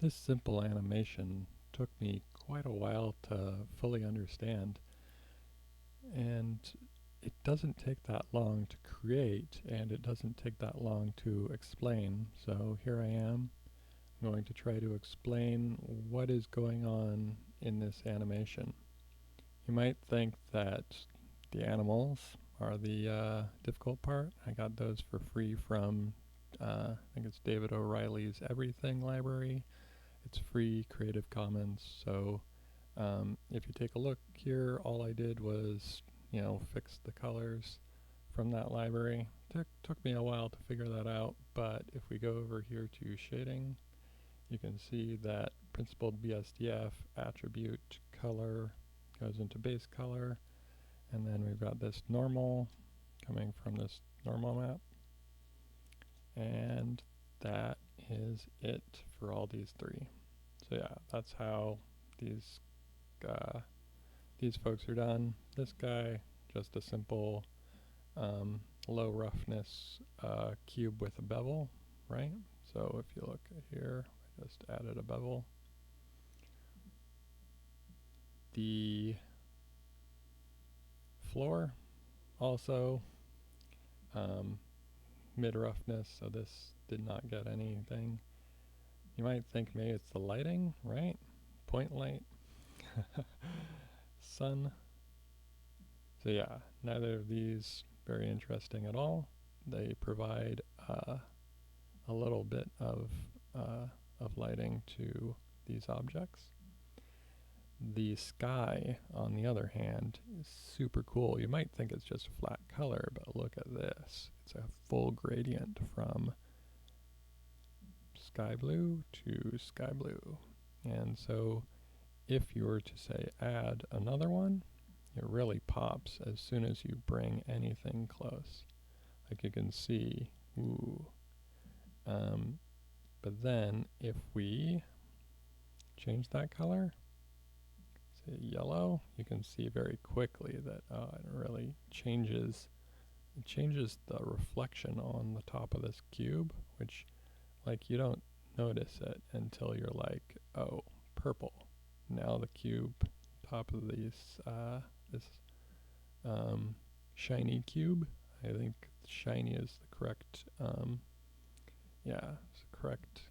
This simple animation took me quite a while to fully understand, and it doesn't take that long to create, and it doesn't take that long to explain. So here I am. I'm going to try to explain what is going on in this animation. You might think that the animals are the difficult part. I got those for free from, I think it's David O'Reilly's Everything library. It's free, Creative Commons. So if you take a look here, all I did was, fix the colors from that library. Took me a while to figure that out, but if we go over here to shading, you can see that principled BSDF attribute color goes into base color, and then we've got this normal coming from this normal map, and that is it for all these three. So yeah, that's how these uh, these folks are done. This guy, just a simple low roughness cube with a bevel, right? So if you look here, I just added a bevel. The floor also mid roughness, so this did not get anything. You might think maybe it's the lighting, right? Point light, sun. So yeah, neither of these very interesting at all. They provide a little bit of lighting to these objects. The sky, on the other hand, is super cool. You might think it's just a flat color, but look at this. It's a full gradient from sky blue to sky blue. And so if you were to say add another one, it really pops as soon as you bring anything close. Like you can see, ooh. But then if we change that color, say yellow, you can see very quickly that it really changes. It changes the reflection on the top of this cube, which like you don't notice it until you're like, oh, purple. Now the cube top of this shiny cube. I think shiny is the correct it's the correct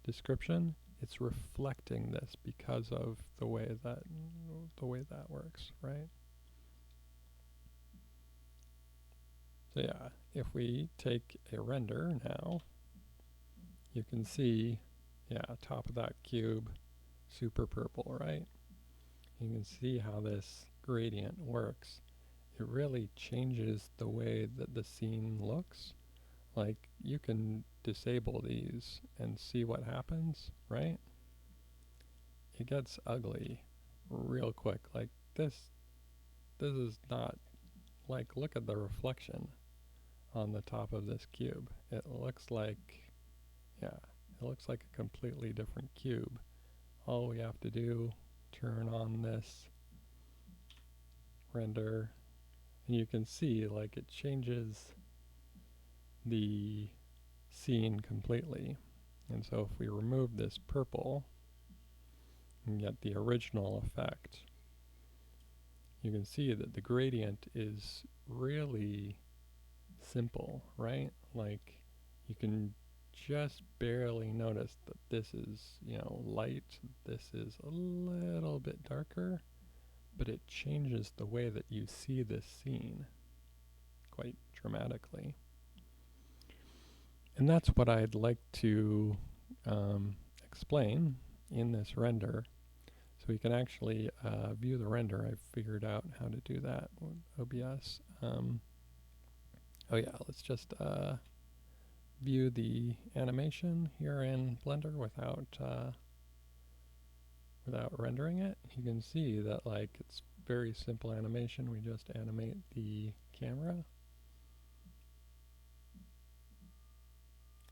description. It's reflecting this because of the way that works, right? So yeah, if we take a render now, you can see, top of that cube, super purple, right? You can see how this gradient works. It really changes the way that the scene looks. Like you can disable these and see what happens, right? It gets ugly real quick. Like this is not, like, look at the reflection on the top of this cube. It looks like, it looks like a completely different cube. All we have to do, turn on this render, and you can see like it changes the scene completely. And so if we remove this purple and get the original effect, you can see that the gradient is really simple, right? Like you can just barely notice that this is, light, this is a little bit darker, but it changes the way that you see this scene quite dramatically. And that's what I'd like to explain in this render. So we can actually view the render. I've figured out how to do that with OBS. Let's just view the animation here in Blender without rendering it. You can see that like it's very simple animation. We just animate the camera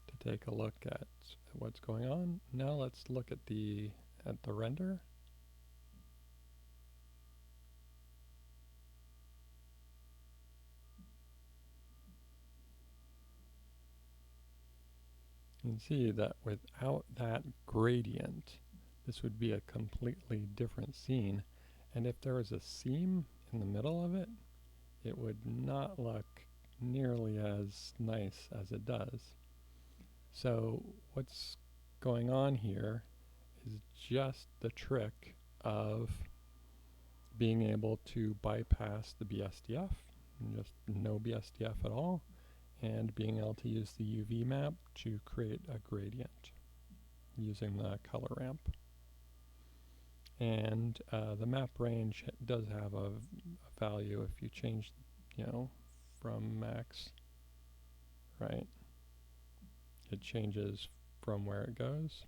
to take a look at what's going on. Now let's look at the render. You can see that without that gradient, this would be a completely different scene. And if there was a seam in the middle of it, it would not look nearly as nice as it does. So what's going on here is just the trick of being able to bypass the BSDF, just no BSDF at all, and being able to use the UV map to create a gradient using the color ramp. And the map range does have a value if you change, from max, right? It changes from where it goes.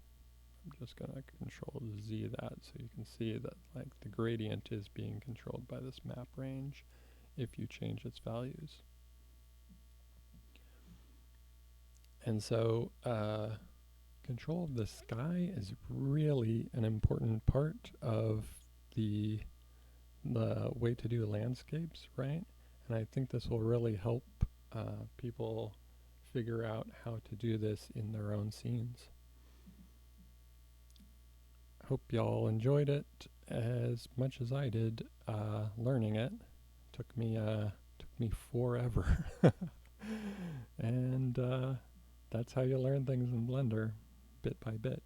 I'm just going to Control Z that so you can see that the gradient is being controlled by this map range if you change its values. And so control of the sky is really an important part of the way to do landscapes, right? And I think this will really help people figure out how to do this in their own scenes. Hope y'all enjoyed it as much as I did learning it. Took me forever. And that's how you learn things in Blender, bit by bit.